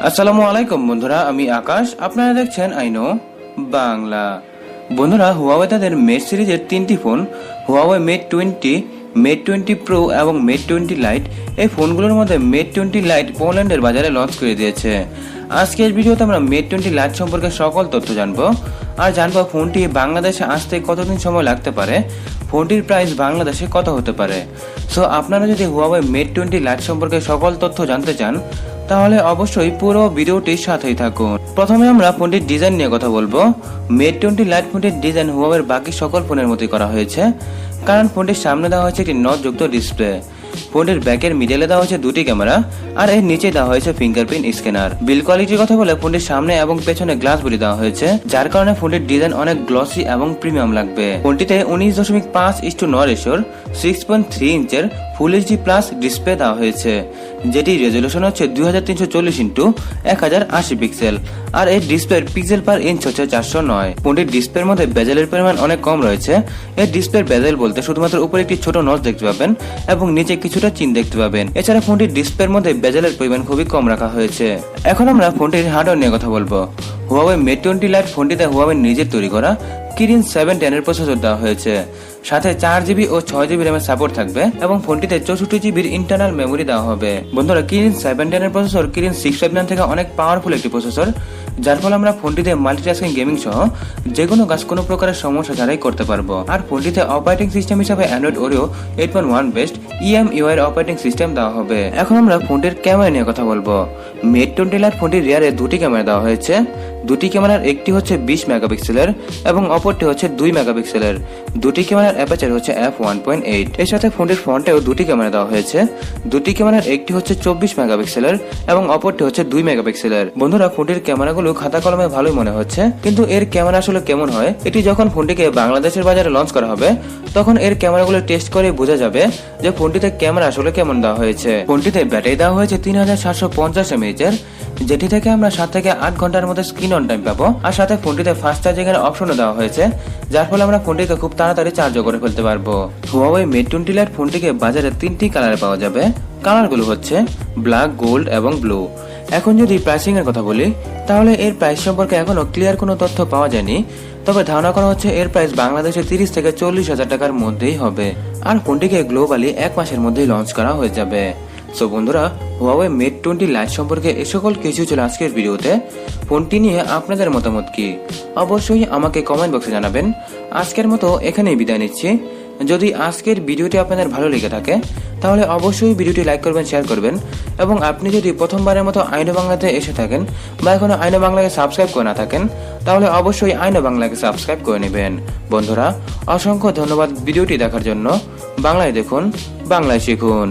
আসসালামুআলাইকুম বন্ধুরা, আমি আকাশ। আপনারা দেখছেন আইনো বাংলা। বন্ধুরা, হুয়াওয়ে তাদের মেট সিরিজের তিনটি ফোন হুয়াওয়ে মেট 20, মেট 20 প্রো এবং মেট 20 লাইট, এই ফোনগুলোর মধ্যে মেট 20 লাইট পোল্যান্ডের বাজারে লঞ্চ করে দিয়েছে। আজকের ভিডিওতে আমরা মেট 20 লাইট সম্পর্কে সকল তথ্য জানবো, আর জানবো ফোনটি বাংলাদেশে আসতে কতদিন সময় লাগতে পারে, ফোনটির প্রাইস বাংলাদেশে কত হতে পারে। সো আপনারা যদি হুয়াওয়ে মেট 20 লাইট সম্পর্কে সকল তথ্য জানতে চান তাহলে অবশ্যই পুরো ভিডিওটির সাথেই থাকুন। প্রথমে আমরা ফোনটির ডিজাইন নিয়ে কথা বলবো। মেট 20 লাইট ফোনটির ডিজাইন হুয়াওয়ের বাকি সকল ফোনের মতোই করা হয়েছে, কারণ ফোনটির সামনে দেওয়া হয়েছে একটি নটযুক্ত ডিসপ্লে। ফোনটির ব্যাকের মিডলে দেওয়া হয়েছে দুটি ক্যামেরা, আর এর নিচে দেওয়া হয়েছে ফিঙ্গারপ্রিন্ট স্ক্যানার। বিল্ড কোয়ালিটির কথা বলে ফোনটির সামনে এবং পেছনে গ্লাস বডি দেওয়া হয়েছে, যার কারণে ফোনটির ডিজাইন অনেক গ্লসি এবং প্রিমিয়াম লাগবে। ফোনটিতে 19.5:9 রেশিওর 6.3 ইঞ্চের ফুল এইচডি প্লাস ডিসপ্লে দেওয়া হয়েছে, যেটি রেজলিউশন হচ্ছে 2340x1080 পিক্সেল, আর এর ডিসপ্লের পিক্সেল পার ইঞ্চ হচ্ছে 409। ফোনটির ডিসপ্লের মধ্যে বেজেলের পরিমাণ অনেক কম রয়েছে। এর ডিসপ্লের বেজেল বলতে শুধুমাত্র উপরে একটি ছোট নচ দেখতে পাবেন এবং নিচে কিছুটা চিহ্ন দেখতে পাবেন। এছাড়া ফোনটির ডিসপ্লের মধ্যে বেজেলের পরিমাণ খুবই কম রাখা হয়েছে। এখন আমরা ফোনটির হার্ডওয়্যার নিয়ে কথা বলবো। হুয়াওয়ে মেট 20 লাইট ফোনটিতে হুয়াওয়ে নিজের তৈরি করা কিরিন 710 এর প্রসেসর দেওয়া হয়েছে, সাথে 4GB ও 6GB র্যামের সাপোর্ট থাকবে এবং ফোনটিতে 64GB ইন্টারনাল মেমোরি দেওয়া হবে। বন্ধুরা, কিরিন 710 এর প্রসেসর কিরিন 659 থেকে অনেক পাওয়ারফুল একটি প্রসেসর, যার ফলে আমরা ফোনটিতে মাল্টিটাস্কিং গেমিং সহ যে কোনো কাজ কোনো প্রকারের সমস্যা ছাড়াই করতে পারবো। আর ফোনটিতে অপারেটিং সিস্টেম হিসাবে অ্যান্ড্রয়েড ওরিও 8.1 বেস্ট EMUI এর অপারেটিং সিস্টেম দেওয়া হবে। এখন আমরা ফোনটির ক্যামেরা নিয়ে কথা বলবো। মেট 20 লাইট ফোনটির রিয়ারে দুটি ক্যামেরা দেওয়া হয়েছে। দুটি ক্যামেরার একটি হচ্ছে 20 মেগাপিক্সেলের এবং অপরটি হচ্ছে 2 মেগাপিক্সেলের। দুটি ক্যামেরার অ্যাপারচার হচ্ছে f1.8। এর সাথে ফোনটির ফ্রন্টেও দুটি ক্যামেরা দেওয়া হয়েছে। দুটি ক্যামেরার একটি হচ্ছে 24 মেগাপিক্সেলের এবং অপরটি হচ্ছে 2 মেগাপিক্সেলের। বন্ধুরা, ফোনটির ক্যামেরাগুলো খাতা কলমে ভালোই মনে হচ্ছে, কিন্তু এর ক্যামেরা আসলে কেমন হয় এটি যখন ফোনটিকে বাংলাদেশের বাজারে লঞ্চ করা হবে তখন এর ক্যামেরাগুলো টেস্ট করে বোঝা যাবে যে ফোনটিতে ক্যামেরা আসলে কেমন দেওয়া হয়েছে। ফোনটিতে ব্যাটারি দেওয়া হয়েছে 3750 mAh এর, যেটি থেকে আমরা 7 থেকে 8 ঘন্টার মধ্যে স্ক্রিন অন টাইম পাবো। আর সাথে ফোনটিতে ফাস্ট চার্জিং এর অপশনও দেওয়া হয়েছে, যার ফলে আমরা ফোনটিকে খুব তাড়াতাড়ি চার্জও করে ফেলতে পারবো। হুয়াওয়ে মেট 20 লাইট ফোনটিকে বাজারে 3টি কালারে পাওয়া যাবে। কালারগুলো হচ্ছে ব্ল্যাক, গোল্ড এবং ব্লু। এখন যদি প্রাইসিং এর কথা বলি তাহলে এর প্রাইস সম্পর্কে এখনো ক্লিয়ার কোনো তথ্য পাওয়া যায়নি, তবে ধারণা করা হচ্ছে এর প্রাইস বাংলাদেশে 30 থেকে 40,000 টাকার মধ্যেই হবে। আর ফোনটিকে গ্লোবালি 1 মাসের মধ্যেই লঞ্চ করা হয়ে যাবে। সো বন্ধুরা, হুয়াওয়ে মেট 20 লাইট সম্পর্কে এ সকল কিছু ছিল আজকের ভিডিওতে। ফোনটি নিয়ে আপনাদের মতামত কি অবশ্যই আমাকে কমেন্ট বক্সে জানাবেন। আজকের মতো এখানেই বিদায় নিচ্ছি। যদি আজকের ভিডিওটি আপনাদের ভালো লেগে থাকে তাহলে অবশ্যই ভিডিওটি লাইক করবেন, শেয়ার করবেন, এবং আপনি যদি প্রথমবারের মতো আইনো বাংলাতে এসে থাকেন বা এখনো আইনো বাংলাকে সাবস্ক্রাইব করে না থাকেন তাহলে অবশ্যই আইনো বাংলাকে সাবস্ক্রাইব করে নেবেন। বন্ধুরা, অসংখ্য ধন্যবাদ ভিডিওটি দেখার জন্য। বাংলায় দেখুন, বাংলায় শিখুন।